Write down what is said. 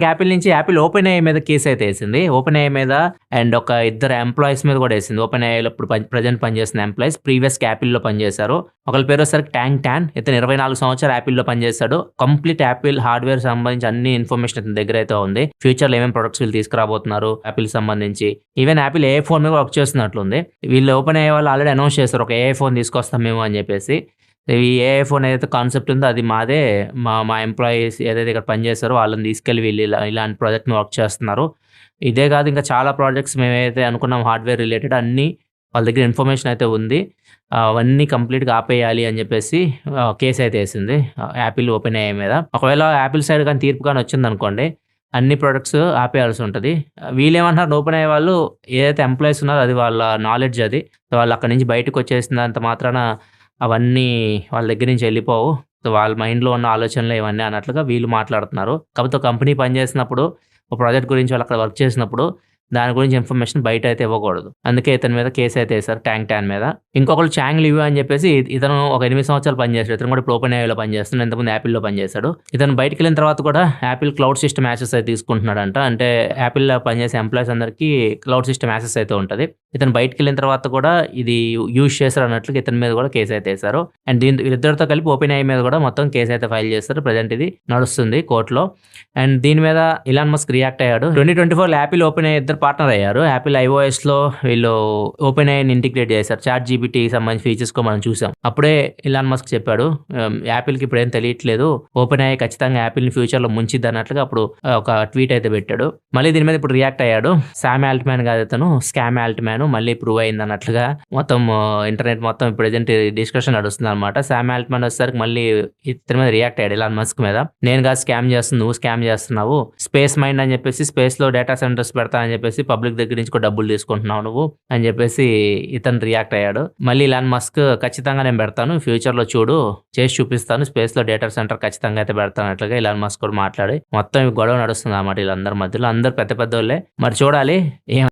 Apple నుంచి Apple open AI మీద case అయితే వేసింది. ఓపెన్ ఏఐ మీద అండ్ ఒక ఇద్దరు ఎంప్లాయీస్ మీద కూడా వేసింది. ఓపెన్ ఏఐలో ఇప్పుడు ప్రజెంట్ పనిచేస్తున్న ఎంప్లాయీస్ ప్రీవియస్ యాపిల్లో పనిచేశారు. ఒకళ్ళ పేరు వచ్చేసరికి ట్యాంగ్ టాన్. ఇతను 24 సంవత్సరాలు యాపిల్లో పనిచేశాడు. కంప్లీట్ యాపిల్ హార్డ్వేర్ సంబంధించి అన్ని ఇన్ఫర్మేషన్ ఇతని దగ్గర అయితే ఉంది. ఫ్యూచర్లో ఏమేమి ప్రొడక్ట్స్ వీళ్ళు తీసుకురాబోతున్నారు యాపిల్ సంబంధించి. ఈవెన్ యాపిల్ ఏ ఫోన్ మీద వర్క్ చేస్తున్నట్లుంది. వీళ్ళు ఓపెన్ ఏఐ వాళ్ళు ఆల్రెడీ అనౌన్స్ చేస్తారు ఒక ఏఐ ఫోన్ తీసుకొస్తాం మేము అని చెప్పేసి. ఈ ఏఐ ఫోన్ ఏదైతే కాన్సెప్ట్ ఉందో అది మాదే. మా ఎంప్లాయీస్ ఏదైతే ఇక్కడ పనిచేస్తారో వాళ్ళని తీసుకెళ్ళి వీళ్ళు ఇలాంటి ప్రాజెక్ట్ని వర్క్ చేస్తున్నారు. ఇదే కాదు ఇంకా చాలా ప్రాజెక్ట్స్ మేమైతే అనుకున్నాం హార్డ్వేర్ రిలేటెడ్ అన్నీ వాళ్ళ దగ్గర ఇన్ఫర్మేషన్ అయితే ఉంది. అవన్నీ కంప్లీట్గా ఆపేయాలి అని చెప్పేసి కేసు అయితే వేసింది యాపిల్ ఓపెన్ ఏఐ మీద. ఒకవేళ యాపిల్ సైడ్ కానీ తీర్పు కానీ వచ్చింది అనుకోండి అన్ని ప్రొడక్ట్స్ ఆపేయాల్సి ఉంటుంది. వీళ్ళేమంటున్నారు ఓపెన్ అయ్యే వాళ్ళు ఏదైతే ఎంప్లాయీస్ ఉన్నారో అది వాళ్ళ నాలెడ్జ్ అది. వాళ్ళు అక్కడి నుంచి బయటకు వచ్చేసినంత మాత్రాన అవన్నీ వాళ్ళ దగ్గర నుంచి వెళ్ళిపోవు. సో వాళ్ళ మైండ్లో ఉన్న ఆలోచనలు ఇవన్నీ అన్నట్లుగా వీళ్ళు మాట్లాడుతున్నారు. కాకపోతే కంపెనీ పనిచేసినప్పుడు ఒక ప్రాజెక్ట్ గురించి వాళ్ళు అక్కడ వర్క్ చేసినప్పుడు దాని గురించి ఇన్ఫర్మేషన్ బయట అయితే ఇవ్వకూడదు. అందుకే ఇతని మీద కేసు అయితే వేశారు ట్యాంగ్ టాన్ మీద. ఇంకొకరు చాంగ్ లివ్ అని చెప్పేసి ఇతను ఒక 8 సంవత్సరాలు పనిచేస్తాడు. ఇతను కూడా ఇప్పుడు ఓపెన్ ఏఐలో పనిచేస్తున్నాడు. ఇంతకుముందు యాపిల్లో పనిచేశాడు. ఇతను బయటకు వెళ్ళిన తర్వాత కూడా యాపిల్ క్లౌడ్ సిస్టమ్ యాక్సెస్ అయితే తీసుకుంటున్నాడంట. అంటే యాపిల్లో పనిచేసే ఎంప్లాయీస్ అందరికీ క్లౌడ్ సిస్టమ్ యాక్సెస్ అయితే ఉంటుంది. ఇతను బయటకు వెళ్ళిన తర్వాత కూడా ఇది యూజ్ చేస్తారు అన్నట్లు ఇతని మీద కూడా కేసు అయితే వేశారు. అండ్ వీళ్ళిద్దరితో కలిపి ఓపెన్ ఏఐ మీద కూడా మొత్తం కేసు అయితే ఫైల్ చేస్తారు. ప్రజెంట్ ఇది నడుస్తుంది కోర్టులో. అండ్ దీని మీద ఇలాన్ మస్క్ రియాక్ట్ అయ్యాడు. 2024 యాపిల్ ఓపెన్ ఏఐ పార్ట్నర్ అయ్యారు. యాపిల్ iOS లో వీళ్ళు ఓపెన్ ఏఐని ఇంటిగ్రేట్ చేశారు. చాట్ జీపీటీకి సంబంధించిన ఫీచర్స్ కూడా మనం చూసాం. అప్పుడే ఇలాన్ మస్క్ చెప్పాడు యాపిల్కి ఇప్పుడు ఏం తెలియట్లేదు, ఓపెన్ ఏఐ ఖచ్చితంగా యాపిల్ని ఫ్యూచర్లో ముంచిద్ది అన్నట్లుగా అప్పుడు ఒక ట్వీట్ అయితే పెట్టాడు. మళ్ళీ దీని మీద ఇప్పుడు రియాక్ట్ అయ్యాడు. శామ్ ఆల్ట్మ్యాన్ కాదు అతను, స్కామ్ ఆల్ట్మ్యాన్ మళ్ళీ ప్రూవ్ అయింది అన్నట్లుగా మొత్తం ఇంటర్నెట్ మొత్తం ప్రజెంట్ డిస్కషన్ నడుస్తుంది అనమాట. శామ్ ఆల్ట్మ్యాన్ వచ్చేసరికి మళ్ళీ ఇతని మీద రియాక్ట్ అయ్యాడు ఇలాన్ మస్క్ మీద. నేను కాదు స్కామ్ చేస్తున్నావు, నువ్వు స్కామ్ చేస్తున్నావు, స్పేస్ మైండ్ అని చెప్పేసి స్పేస్ లో డేటా సెంటర్స్ పెడతానని చెప్పేసి పబ్లిక్ దగ్గర నుంచి కూడా డబ్బులు తీసుకుంటున్నావు నువ్వు అని చెప్పేసి ఇతను రియాక్ట్ అయ్యాడు. మళ్ళీ ఇలాన్ మస్క్ ఖచ్చితంగా నేను పెడతాను, ఫ్యూచర్ లో చూడు చేసి చూపిస్తాను, స్పేస్ లో డేటా సెంటర్ ఖచ్చితంగా అయితే పెడతానట్లుగా ఇలాన్ మస్క్ కూడా మాట్లాడి మొత్తం గొడవ నడుస్తుంది అన్నమాట వీళ్ళందరి మధ్యలో. అందరు పెద్ద పెద్ద వాళ్ళే. మరి చూడాలి ఏం